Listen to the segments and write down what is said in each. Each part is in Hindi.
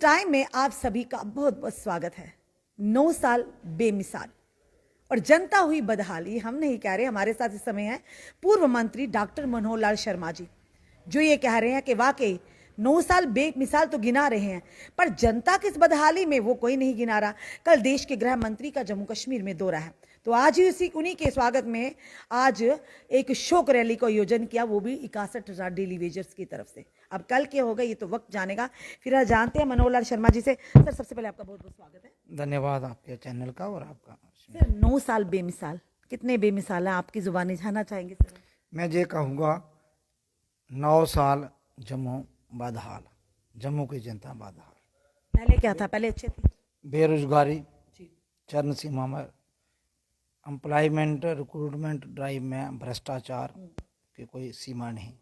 टाइम में आप सभी का बहुत बहुत स्वागत है। 9 साल बेमिसाल और जनता हुई बदहाली। हम नहीं कह रहे, हमारे साथ इस समय है पूर्व मंत्री डॉक्टर मनोहर लाल शर्मा जी, जो ये कह रहे हैं कि वाकई 9 साल बेमिसाल तो गिना रहे हैं, पर जनता की इस बदहाली में वो कोई नहीं गिना रहा। कल देश के गृह मंत्री का जम्मू कश्मीर में दौरा है, तो आज ही उन्हीं के स्वागत में आज एक शोक रैली का आयोजन किया, वो भी 61,000 डेली वेजर्स की तरफ से। अब कल क्या होगा ये तो वक्त जानेगा। फिर आज जानते हैं मनोहर लाल शर्मा जी से। सर, सबसे पहले आपका बहुत बहुत स्वागत है। धन्यवाद आपके चैनल का और आपका। सर, 9 साल बेमिसाल, कितने बेमिसाल हैं आपकी जुबानी जानना चाहेंगे सर? मैं ये कहूँगा 9 साल जम्मू बदहाल, जम्मू की जनता बदहाल। पहले क्या था? पहले अच्छे थे? बेरोजगारी चरम सीमा में, एम्प्लॉयमेंट रिक्रूटमेंट ड्राइव में भ्रष्टाचार की कोई सीमा नहीं।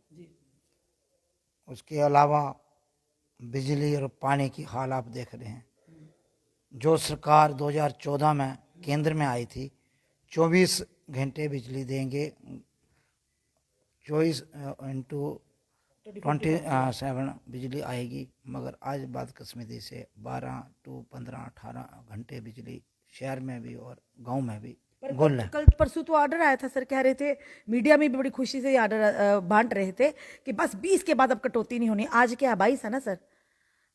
उसके अलावा बिजली और पानी की हाल आप देख रहे हैं। जो सरकार 2014 में केंद्र में आई थी, 24 घंटे बिजली देंगे, 24/27 बिजली आएगी, मगर आज बदकिस्मती से 12 to 15, 18 घंटे बिजली शहर में भी और गांव में भी गुल है। कल परसों तो ऑर्डर आया था सर, कह रहे थे मीडिया में भी बड़ी खुशी से ऑर्डर बांट रहे थे कि बस 20 के बाद अब कटौती नहीं होनी। आज क्या 22 है ना सर,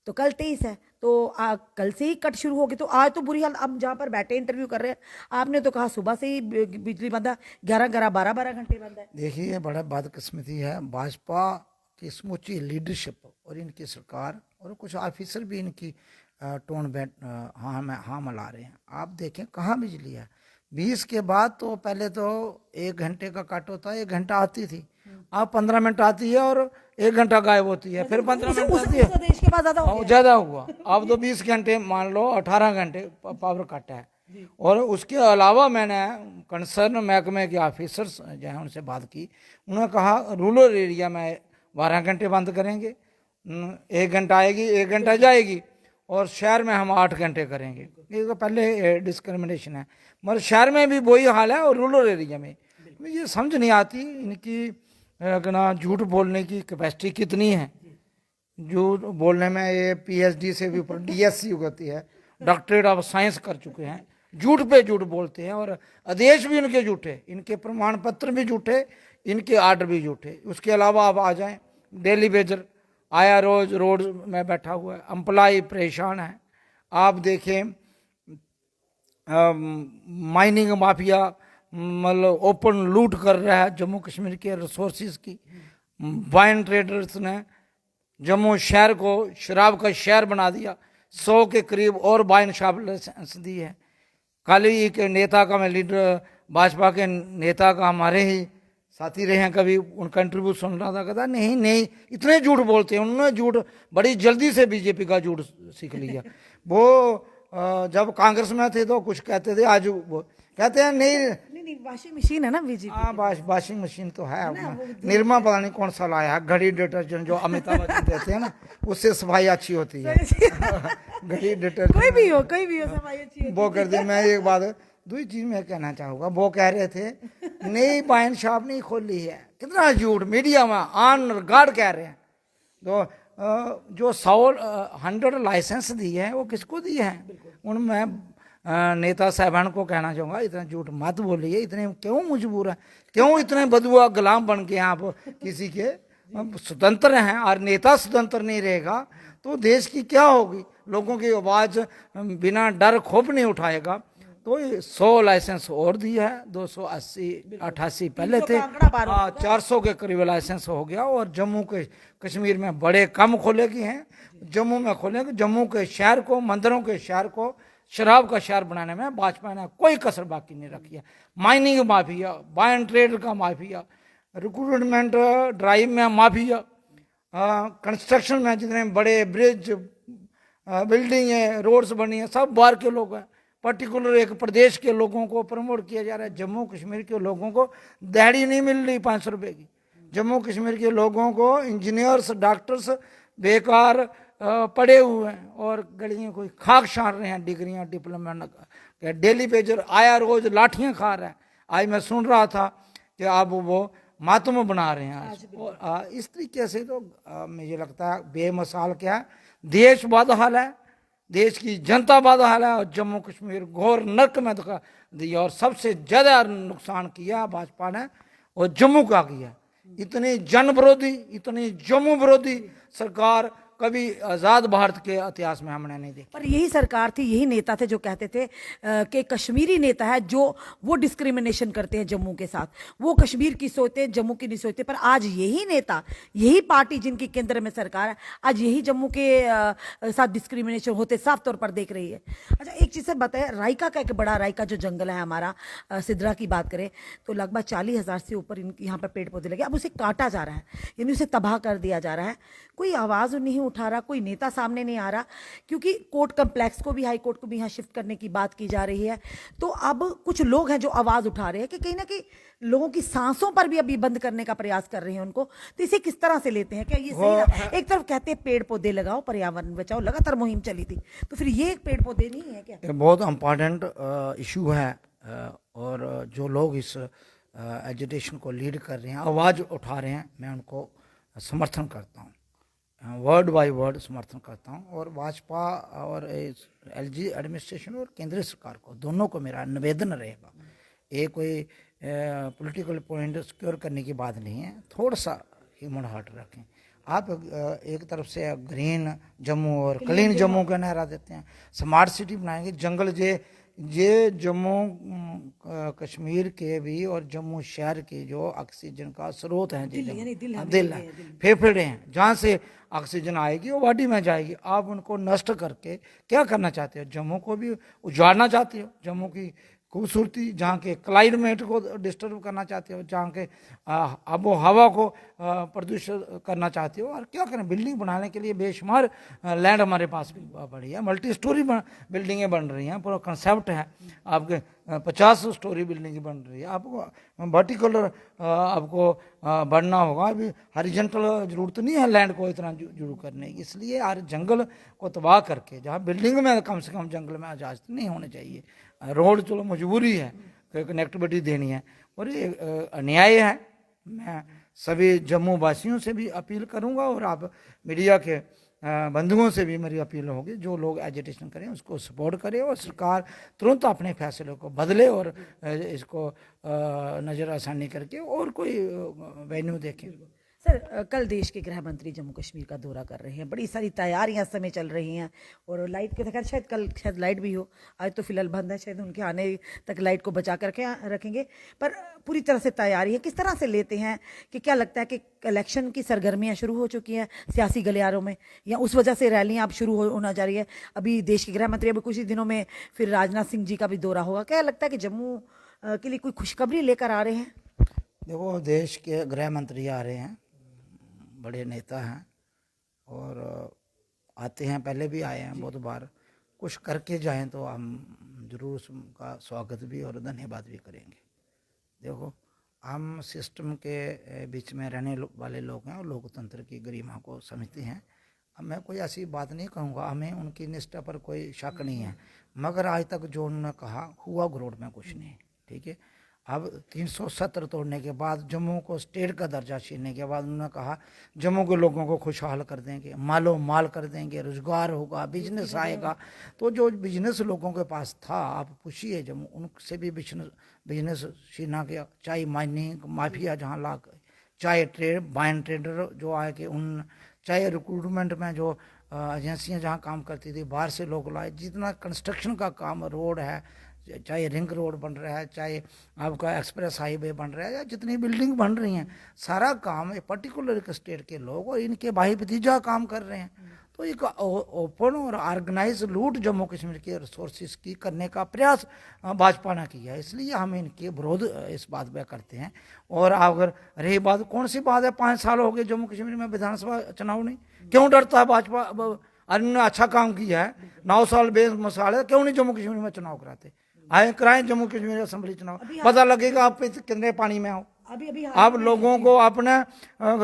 तो कल 23 है, तो कल से ही कट शुरू होगी। तो आज तो बुरी हाल। अब जहाँ पर बैठे इंटरव्यू कर रहे हैं, आपने तो कहा सुबह से ही बिजली बंद है, 11-11, 12-12 घंटे बंद है। देखिए, बड़ा बदकिस्मती है। भाजपा की समूची लीडरशिप और इनकी सरकार और कुछ ऑफिसर भी इनकी टोन बैठ हाँ मिला रहे हैं। आप देखें कहाँ बिजली है। 20 के बाद तो पहले तो 1 घंटे का कट होता है, 1 घंटा आती थी, अब 15 मिनट आती है और 1 घंटा गायब होती है, फिर 15 मिनट आती है। देश के बाद ज्यादा हुआ, अब तो 20 घंटे मान लो, 18 घंटे पावर कट है। और उसके अलावा मैंने कंसर्न महकमे के ऑफिसर्स जो हैं उनसे बात की, उन्होंने कहा रूरल एरिया में 12 घंटे बंद करेंगे, 1 घंटा आएगी, 1 घंटा जाएगी, और शहर में हम 8 घंटे करेंगे। ये तो पहले डिस्क्रिमिनेशन है, मगर शहर में भी वही हाल है और रूरल एरिया में। ये समझ नहीं आती इनकी ना झूठ बोलने की कैपेसिटी कितनी है। झूठ बोलने में ये PhD से भी ऊपर DSc होती है, डॉक्टरेट ऑफ साइंस कर चुके हैं। झूठ पे झूठ बोलते हैं और आदेश भी इनके झूठे, इनके प्रमाण पत्र भी झूठे, इनके आर्डर भी झूठे। उसके अलावा आप आ जाएं, डेली वेजर आया रोज रोड में बैठा हुआ है, एम्प्लॉय परेशान है। आप देखें माइनिंग माफिया मतलब ओपन लूट कर रहा है जम्मू कश्मीर के रिसोर्सेज की। वाइन ट्रेडर्स ने जम्मू शहर को शराब का शहर बना दिया, 100 के करीब और वाइन शॉप लाइसेंस दी है। कल ही के नेता का, मैं लीडर भाजपा के नेता का, हमारे ही साथी रहे हैं, कभी उनका इंटरव्यू सुन रहा था, कहता नहीं इतने झूठ बोलते हैं। उन्होंने झूठ बड़ी जल्दी से बीजेपी का झूठ सीख लिया। वो जब कांग्रेस में थे तो कुछ कहते थे, आज वो कहते हैं नहीं वॉशिंग मशीन है ना बीजेपी। हाँ, वॉशिंग मशीन तो है। निर्मा पता नहीं कौन सा लाया है, घड़ी डिटर्जेंट जो अमिताभ बच्चन देते हैं ना, उससे सफाई अच्छी होती है। घड़ी डिटर्जेंट कोई भी हो सफाई अच्छी वो कर दे। मैं एक बात दूसरी चीज मैं कहना चाहूँगा, वो कह रहे थे नई वाइन शॉप नहीं खोली है, कितना झूठ मीडिया में ऑन रिकॉर्ड कह रहे हैं। तो जो 100 लाइसेंस दी है वो किसको दी है? उनमें नेता साहबान को कहना चाहूँगा, इतना झूठ मत बोलिए। इतने क्यों मजबूर है, क्यों इतने बदुआ गुलाम बन के आप किसी के? स्वतंत्र हैं, और नेता स्वतंत्र नहीं रहेगा तो देश की क्या होगी? लोगों की आवाज़ बिना डर खौफ नहीं उठाएगा। तो 100 लाइसेंस और दिया है, 288 पहले थे, 400 के करीब लाइसेंस हो गया। और जम्मू के कश्मीर में बड़े कम खोलेगी हैं, जम्मू में खोलेंगे। जम्मू के शहर को, मंदिरों के शहर को शराब का शहर बनाने में भाजपा ने कोई कसर बाकी नहीं रखी है। माइनिंग माफिया, वाइन ट्रेड का माफिया, रिक्रूटमेंट ड्राइव में माफिया, कंस्ट्रक्शन में जितने बड़े ब्रिज, बिल्डिंग है, रोड्स बनी है, सब बाहर के लोग हैं। पर्टिकुलर एक प्रदेश के लोगों को प्रमोट किया जा रहा है। जम्मू कश्मीर के लोगों को दिहाड़ी नहीं मिल रही 500 रुपये की। जम्मू कश्मीर के लोगों को इंजीनियर्स, डॉक्टर्स बेकार पड़े हुए हैं और गलियों कोई खाक छान रहे हैं, डिग्रियां, डिप्लोमा। डेली वेजर आया रोज लाठियां खा रहा है। आज मैं सुन रहा था कि अब वो मातम बना रहे हैं आज। और इस तरीके से तो मुझे लगता है बेमिसाल क्या है, देश बदहाल है, देश की जनता बदहाल है और जम्मू कश्मीर घोर नर्क में दिखा दिया। और सबसे ज़्यादा नुकसान किया भाजपा ने और जम्मू का किया। इतनी जन विरोधी, इतनी जम्मू विरोधी सरकार कभी आज़ाद भारत के इतिहास में हमने नहीं देखी। पर यही सरकार थी, यही नेता थे जो कहते थे कि कश्मीरी नेता है जो वो डिस्क्रिमिनेशन करते हैं जम्मू के साथ, वो कश्मीर की सोचते हैं, जम्मू की नहीं सोचते। पर आज यही नेता, यही पार्टी जिनकी केंद्र में सरकार है, आज यही जम्मू के साथ डिस्क्रिमिनेशन होते साफ तौर पर देख रही है। अच्छा, एक चीज़ से बताए, रायका का एक बड़ा, रायका जो जंगल है हमारा, सिद्रा की बात करें तो लगभग 40,000 से ऊपर यहाँ पर पेड़ पौधे लगे। अब उसे काटा जा रहा है, यानी उसे तबाह कर दिया जा रहा है। कोई आवाज़ नहीं उठा रहा, कोई नेता सामने नहीं आ रहा, क्योंकि कोर्ट कम्प्लेक्स को भी, हाई कोर्ट को भी यहाँ शिफ्ट करने की बात की जा रही है। तो अब कुछ लोग हैं जो आवाज़ उठा रहे हैं कि कहीं ना कहीं लोगों की सांसों पर भी अभी बंद करने का प्रयास कर रहे हैं उनको। तो इसे किस तरह से लेते हैं? क्या ये सही है? एक तरफ कहते हैं पेड़ पौधे लगाओ, पर्यावरण बचाओ, लगातार मुहिम चली थी, तो फिर ये एक पेड़ पौधे नहीं है क्या? ये बहुत इम्पॉर्टेंट इशू है और जो लोग इस एजुटेशन को लीड कर रहे हैं, आवाज़ उठा रहे हैं, मैं उनको समर्थन करता हूँ, वर्ड बाय वर्ड समर्थन करता हूँ। और भाजपा और एलजी एडमिनिस्ट्रेशन और केंद्रीय सरकार को, दोनों को मेरा निवेदन रहेगा, ये कोई पॉलिटिकल पॉइंट सिक्योर करने की बात नहीं है, थोड़ा सा ह्यूमन हार्ट रखें। आप एक तरफ से ग्रीन जम्मू और क्लीन जम्मू का नारा देते हैं, स्मार्ट सिटी बनाएंगे, जंगल ये जम्मू कश्मीर के भी और जम्मू शहर के जो ऑक्सीजन का स्रोत है, दिल है, फेफड़े हैं, जहाँ से ऑक्सीजन आएगी वो बॉडी में जाएगी। आप उनको नष्ट करके क्या करना चाहते हो? जम्मू को भी उजाड़ना चाहते हो, जम्मू की खूबसूरती, जहाँ के क्लाइमेट को डिस्टर्ब करना चाहते हो, जहाँ के आबो हवा को प्रदूषित करना चाहते हो। और क्या करें, बिल्डिंग बनाने के लिए बेशुमार लैंड हमारे पास भी पड़ी है, मल्टी स्टोरी बिल्डिंगें बन रही हैं, पूरा कंसेप्ट है, आपके 50 स्टोरी बिल्डिंग बन रही है। आपको वर्टिकल आपको बढ़ना होगा, अभी हॉरिजॉन्टल जरूरत नहीं है लैंड को इतना जुड़ू करने की। इसलिए हर जंगल को तबाह करके, जहाँ बिल्डिंग में कम से कम जंगल में इजाजत नहीं होनी चाहिए। रोड चलो मजबूरी है, कनेक्टिविटी देनी है और ये अन्याय है। मैं सभी जम्मू वासियों से भी अपील करूंगा और आप मीडिया के बंधुओं से भी मेरी अपील होगी, जो लोग एजिटेशन करें उसको सपोर्ट करें और सरकार तुरंत अपने फैसले को बदले और इसको नज़रअंदाज करके और कोई वेन्यू देखें। सर, कल देश के गृह मंत्री जम्मू कश्मीर का दौरा कर रहे हैं, बड़ी सारी तैयारियां इस समय चल रही हैं और लाइट के खैर शायद कल शायद लाइट भी हो, आज तो फिलहाल बंद है, शायद उनके आने तक लाइट को बचा करके रखेंगे, पर पूरी तरह से तैयारी है। किस तरह से लेते हैं कि क्या लगता है कि इलेक्शन की सरगर्मियां शुरू हो चुकी हैं सियासी गलियारों में, या उस वजह से रैलियां अब शुरू होना जा रही है? अभी देश के गृह मंत्री अभी कुछ ही दिनों में फिर राजनाथ सिंह जी का भी दौरा होगा, क्या लगता है कि जम्मू के लिए कोई खुशखबरी लेकर आ रहे हैं? देखो, देश के गृह मंत्री आ रहे हैं, बड़े नेता हैं और आते हैं, पहले भी आए हैं बहुत बार, कुछ करके जाएं तो हम जरूर उसका स्वागत भी और धन्यवाद भी करेंगे। देखो, हम सिस्टम के बीच में रहने वाले लोग हैं और लोकतंत्र की गरिमा को समझते हैं। अब मैं कोई ऐसी बात नहीं कहूँगा, हमें उनकी निष्ठा पर कोई शक नहीं है, मगर आज तक जो उन्होंने कहा हुआ ग्रोड में कुछ नहीं, ठीक है। अब 370 तोड़ने के बाद, जम्मू को स्टेट का दर्जा छीनने के बाद उन्होंने कहा जम्मू के लोगों को खुशहाल कर देंगे, मालो माल कर देंगे, रोजगार होगा, बिजनेस आएगा। तो जो बिजनेस लोगों के पास था, आप पूछिए जम्मू, उनसे भी बिजनेस छीना गया, चाहे माइनिंग माफिया जहाँ ला, चाहे बाइन ट्रेडर जो आए कि उन, चाहे रिक्रूटमेंट में जो एजेंसियाँ जहाँ काम करती थी बाहर से लोग लाए, जितना कंस्ट्रक्शन का काम, रोड है, चाहे रिंग रोड बन रहा है, चाहे आपका एक्सप्रेस हाईवे बन रहा है, या जितनी बिल्डिंग बन रही हैं, सारा काम एक पर्टिकुलर एक स्टेट के लोग और इनके भाई भतीजा काम कर रहे हैं। तो एक ओपन और ऑर्गेनाइज लूट जम्मू कश्मीर के रिसोर्सेज की करने का प्रयास भाजपा ने किया है, इसलिए हम इनके विरोध इस बात पे करते हैं। और अगर रही बात, कौन सी बात है, 5 साल हो गए जम्मू कश्मीर में विधानसभा चुनाव नहीं, क्यों डरता है भाजपा? उन्होंने अच्छा काम किया है, 9 साल बेमिसाल है, क्यों नहीं जम्मू कश्मीर में चुनाव कराते? आए कराएं जम्मू कश्मीर असेंबली चुनाव, पता लगेगा आप कितने पानी में हो। आप लोगों को अपने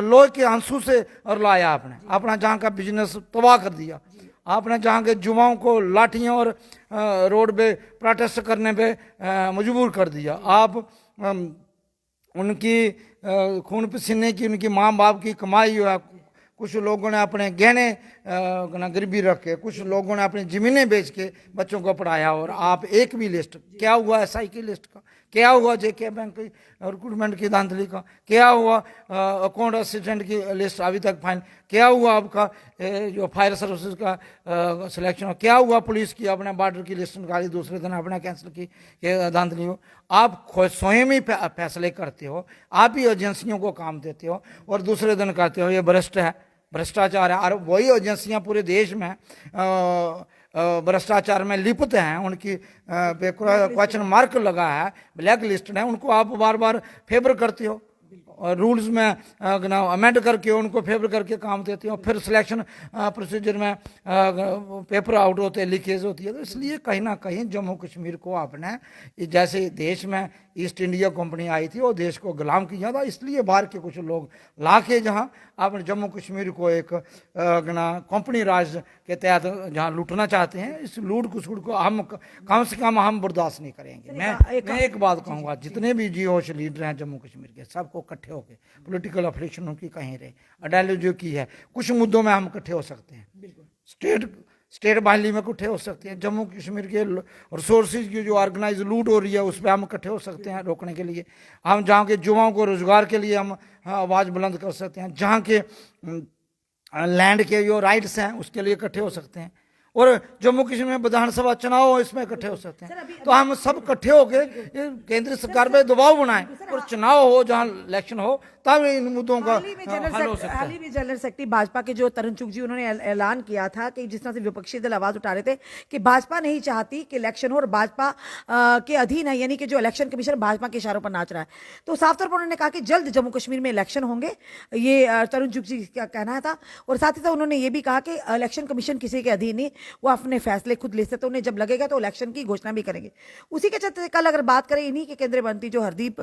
लोहे के आंसू से और लाया, आपने अपना जहाँ का बिजनेस तबाह कर दिया, आपने जहाँ के युवाओं को लाठियाँ और रोड पे प्रोटेस्ट करने पे मजबूर कर दिया। आप उनकी खून पसीने की, उनकी माँ बाप की कमाई, कुछ लोगों ने अपने गहने गरीबी रख के, कुछ लोगों ने अपनी ज़मीनें बेच के बच्चों को पढ़ाया, और आप एक भी लिस्ट, क्या हुआ एसआई की लिस्ट का, क्या हुआ जेके बैंक की रिक्रूटमेंट की धांधली का, क्या हुआ अकाउंट असिस्टेंट की लिस्ट अभी तक फाइन, क्या हुआ आपका जो फायर सर्विसेज का सिलेक्शन, क्या हुआ पुलिस की अपने बॉर्डर की लिस्ट निकाली, दूसरे दिन अपने कैंसिल की, ये धांधली हो। आप स्वयं ही फैसले करते हो, आप ही एजेंसियों को काम देते हो, और दूसरे दिन कहते हो ये भ्रष्ट है, भ्रष्टाचार है। और वही एजेंसियां पूरे देश में भ्रष्टाचार में लिप्त हैं, उनकी क्वेश्चन मार्क लगा है, ब्लैक लिस्ट है, उनको आप बार बार फेवर करते हो, और रूल्स में अमेंड करके उनको फेवर करके काम देते हो, फिर सिलेक्शन प्रोसीजर में पेपर आउट होते हैं, लीकेज होती है। तो इसलिए कहीं ना कहीं जम्मू कश्मीर को आपने, जैसे देश में ईस्ट इंडिया कंपनी आई थी और देश को गुलाम किया था, इसलिए बाहर के कुछ लोग ला के जहाँ आपने जम्मू कश्मीर को एक कंपनी राज के तहत जहाँ लूटना चाहते हैं, इस लूट खसुट को हम कम से कम हम बर्दाश्त नहीं करेंगे। मैं एक बात कहूँगा, जितने भी जी होश लीडर हैं जम्मू कश्मीर के, सबको इकट्ठे होकर, पोलिटिकल अफिलिएशन उनकी कहीं रहे, आइडियोलॉजी की है, कुछ मुद्दों में हम इकट्ठे हो सकते हैं, स्टेट बाहली में इकट्ठे हो सकते हैं, जम्मू कश्मीर के रिसोर्सेज की जो ऑर्गेनाइज लूट हो रही है उस पर हम इकट्ठे हो सकते हैं रोकने के लिए, हम जहाँ के युवाओं को रोजगार के लिए हम आवाज़ बुलंद कर सकते हैं, जहाँ के लैंड के जो राइट्स हैं उसके लिए इकट्ठे हो सकते हैं, और जम्मू कश्मीर में विधानसभा चुनाव हो इसमें इकट्ठे हो सकते हैं। तो हम सब इकट्ठे होकर केंद्र सरकार पे दबाव बनाएं, और चुनाव हो जहां इलेक्शन हो तब इन मुद्दों का हाल ही में जनरल सेक्रेटरी भाजपा के जो तरुण चुग जी, उन्होंने ऐलान किया था कि जिस तरह से विपक्षी दल आवाज उठा रहे थे कि भाजपा नहीं चाहती कि इलेक्शन हो, और भाजपा के अधीन है, यानी कि जो इलेक्शन कमीशन भाजपा के इशारों पर नाच रहा है। तो साफ तौर पर उन्होंने कहा कि जल्द जम्मू कश्मीर में इलेक्शन होंगे, ये तरुण चुग जी का कहना था। और साथ ही साथ उन्होंने ये भी कहा कि इलेक्शन कमीशन किसी के अधीन नहीं, वो अपने फैसले खुद ले सकते, तो उन्हें जब लगेगा तो इलेक्शन की घोषणा भी करेंगे। उसी के चलते कल अगर बात करें इन्हीं के केंद्रीय मंत्री जो हरदीप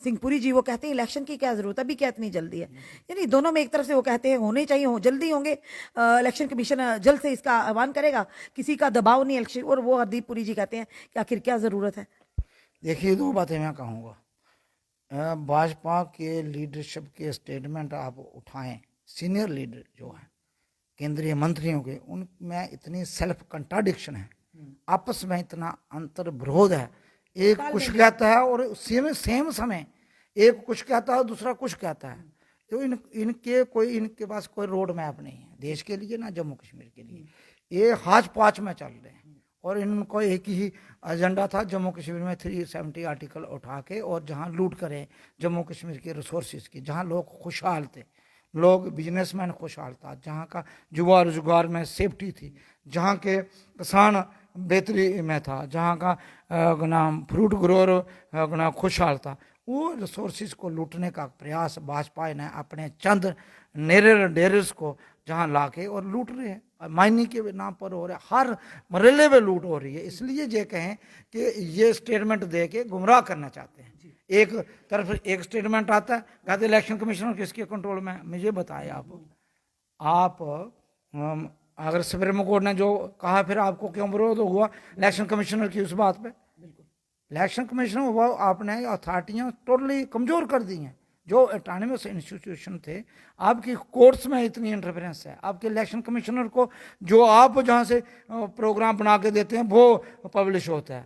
सिंह पुरी जी, वो कहते हैं इलेक्शन की क्या जरूरत है, अभी क्या इतनी जल्दी है। यानी दोनों में एक तरफ से वो कहते हैं होने चाहिए, जल्दी होंगे, इलेक्शन कमीशन जल्द से इसका आह्वान करेगा, किसी का दबाव नहीं इलेक्शन, और वो हरदीप पुरी जी कहते हैं कि आखिर क्या जरूरत है। देखिए, दो बातें मैं कहूँगा, भाजपा के लीडरशिप के स्टेटमेंट आप उठाएं, सीनियर लीडर जो है केंद्रीय मंत्रियों के, उनमें इतनी सेल्फ कंट्राडिक्शन है, आपस में इतना अंतर विरोध है, एक कुछ कहता है और सेम समय एक कुछ कहता है दूसरा कुछ कहता है। तो इनके पास कोई रोड मैप नहीं है देश के लिए ना जम्मू कश्मीर के लिए, ये हाथ पाँच में चल रहे हैं, और इनको एक ही एजेंडा था जम्मू कश्मीर में 370 आर्टिकल उठा के, और जहाँ लूट करें जम्मू कश्मीर के रिसोर्सेज की, जहाँ लोग खुशहाल थे, लोग बिजनेसमैन खुशहाल था, जहाँ का युवा रोजगार में सेफ्टी थी, जहाँ के किसान बेहतरी में था, जहाँ का नाम फ्रूट ग्रोअर खुशहाल था, वो रिसोर्सेज को लूटने का प्रयास भाजपा ने अपने चंद नेरे डेरर्स को जहाँ ला के और लूट रहे हैं, माइनिंग के नाम पर हो रहा है, हर मरले में लूट हो रही है। इसलिए ये कहें कि ये स्टेटमेंट दे के गुमराह करना चाहते हैं। एक तरफ एक स्टेटमेंट आता है, कहते इलेक्शन कमीशनर किसके कंट्रोल में है, मुझे बताए आप अगर सुप्रीम कोर्ट ने जो कहा फिर आपको क्यों विरोध हुआ इलेक्शन कमिश्नर की उस बात पे? इलेक्शन कमीशन हुआ, आपने अथॉरिटियाँ टोटली कमज़ोर कर दी हैं। जो ऑटोनमस इंस्टीट्यूशन थे, आपकी कोर्ट्स में इतनी इंटरफेरेंस है, आपके इलेक्शन कमिश्नर को जो आप जहाँ से प्रोग्राम बना के देते हैं वो पब्लिश होता है।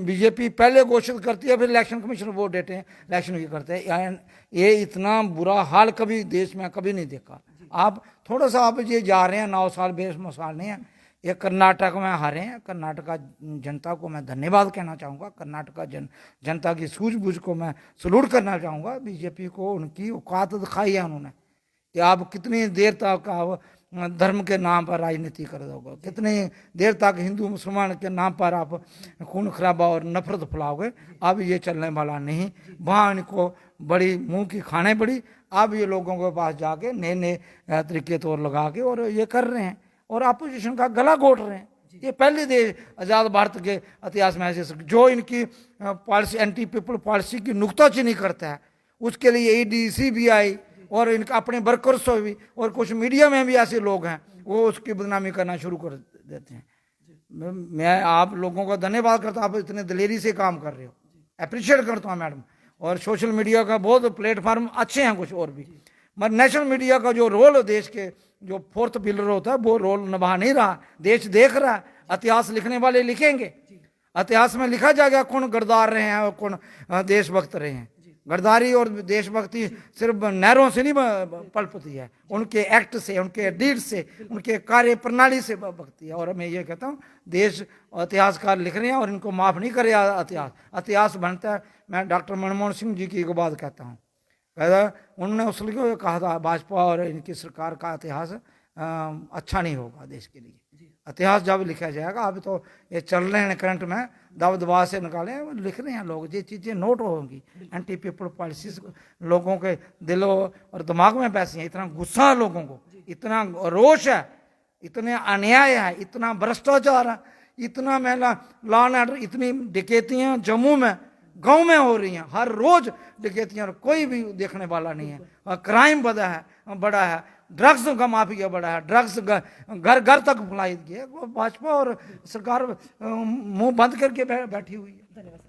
बीजेपी पहले घोषित करती है, फिर इलेक्शन कमीशन वो देते हैं, इलेक्शन भी करते हैं। ये इतना बुरा हाल कभी देश में कभी नहीं देखा। आप थोड़ा सा आप ये जा रहे हैं 9 साल बेमिसाल नहीं है, ये कर्नाटक में हारे हैं। कर्नाटका जनता को मैं धन्यवाद कहना चाहूँगा, कर्नाटका जनता की सूझबूझ को मैं सलूट करना चाहूँगा। बीजेपी को उनकी औकात दिखाई है उन्होंने, कि आप कितनी देर तक आप धर्म के नाम पर राजनीति कर दोगे, कितनी देर तक हिंदू मुसलमान के नाम पर आप खून खराबा और नफरत फैलाओगे। अब ये चलने वाला नहीं, वहाँ इनको बड़ी मुंह की खाने पड़ी। अब ये लोगों के पास जाके नए नए तरीके तौर लगा के और ये कर रहे हैं और अपोजिशन का गला घोट रहे हैं। ये पहले देश आज़ाद भारत के इतिहास में ऐसे जो इनकी पॉलिसी एंटी पीपल पॉलिसी की नुक्ताचीनी करता है, उसके लिए ईडी सीबीआई और इनका अपने वर्कर्स भी और कुछ मीडिया में भी ऐसे लोग हैं वो उसकी बदनामी करना शुरू कर देते हैं। मैं आप लोगों का धन्यवाद करता हूँ, आप इतने दिलेरी से काम कर रहे हो, अप्रिशिएट करता हूँ मैडम। और सोशल मीडिया का बहुत प्लेटफार्म अच्छे हैं कुछ और भी, मगर नेशनल मीडिया का जो रोल देश के जो फोर्थ पिलर होता है वो रोल निभा नहीं रहा। देश देख रहा है, इतिहास लिखने वाले लिखेंगे, इतिहास में लिखा जाएगा कौन गद्दार रहे हैं और कौन देशभक्त रहे हैं। गद्दारी और देशभक्ति सिर्फ नहरों से नहीं पलपती है, उनके एक्ट से, उनके डीड से, उनके कार्य प्रणाली से भक्ति है। और मैं ये कहता हूँ देश इतिहासकार लिख रहे हैं और इनको माफ नहीं करे इतिहास। इतिहास बनता है। मैं डॉक्टर मनमोहन सिंह जी की एक बात कहता हूँ, उन्होंने उस लिए कहा था भाजपा और इनकी सरकार का इतिहास अच्छा नहीं होगा देश के लिए। इतिहास जब लिखा जाएगा, अभी तो ये चल रहे हैं करंट में, दब दबा से निकाले लिख रहे हैं लोग, ये चीज़ें नोट होंगी। एंटी पीपल पॉलिसीज लोगों के दिलों और दिमाग में बैसी हैं। इतना गुस्सा है लोगों को, इतना रोष है, इतने अन्याय है, इतना भ्रष्टाचार है, इतना महिला लॉ एंड ऑर्डर, इतनी डकैतियाँ जम्मू में गांव में हो रही हैं हर रोज डकैतियाँ, और कोई भी देखने वाला नहीं है। और क्राइम बड़ा है, ड्रग्स का माफिया बड़ा है, ड्रग्स घर घर तक फैलाई गई। भाजपा और सरकार मुंह बंद करके बैठी हुई है। धन्यवाद।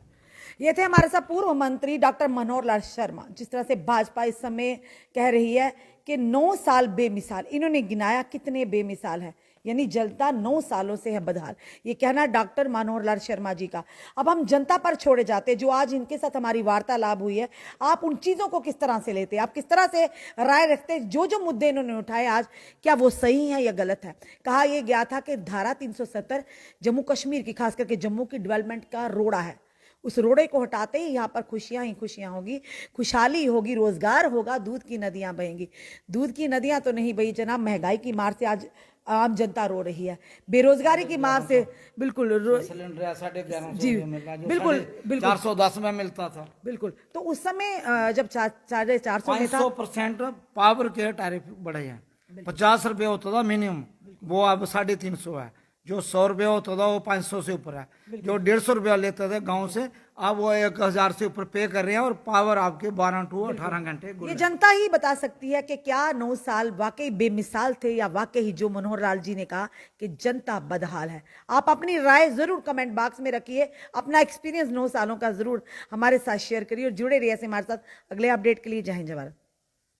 ये थे हमारे साथ पूर्व मंत्री डॉक्टर मनोहर लाल शर्मा। जिस तरह से भाजपा इस समय कह रही है कि 9 साल बेमिसाल, इन्होंने गिनाया कितने बेमिसाल है, यानी जनता 9 सालों से है बदहाल। ये कहना डॉक्टर मनोहर लाल शर्मा जी का। अब हम जनता पर छोड़े जाते, जो आज इनके साथ हमारी वार्तालाप हुई है, आप उन चीज़ों को किस तरह से लेते, आप किस तरह से राय रखते, जो मुद्दे इन्होंने उठाए आज, क्या वो सही है या गलत है। कहा यह गया था कि धारा 370 जम्मू कश्मीर की, खास करके जम्मू की डेवलपमेंट का रोड़ा है, उस रोड़े को हटाते ही यहाँ पर खुशियाँ ही खुशियाँ होगी, खुशहाली होगी, रोजगार होगा, दूध की नदियाँ बहेंगी। दूध की नदियाँ तो नहीं बही जनाब, महंगाई की मार से आज आम जनता रो रही है, बेरोजगारी की मार से। बिल्कुल सिलेंडर 1150 जी, बिल्कुल 410 में मिलता था। बिल्कुल। तो उस समय जब 450 में था, 500% पावर के टैरिफ बढ़े हैं। 50 रुपये होता था मिनिमम, वो अब 350 है। जो 100 रुपये होता था वो 500 से ऊपर है। जो 150 रुपया लेते थे गांव से, अब वो 1000 से ऊपर पे कर रहे हैं, और पावर आपके 12 to 18 घंटे। ये जनता ही बता सकती है कि क्या 9 साल वाकई बेमिसाल थे, या वाकई जो मनोहर लाल जी ने कहा कि जनता बदहाल है। आप अपनी राय जरूर कमेंट बॉक्स में रखिए, अपना एक्सपीरियंस 9 सालों का जरूर हमारे साथ शेयर करिए, और जुड़े रहिए हमारे साथ अगले अपडेट के लिए। जय हिंद, जय भारत।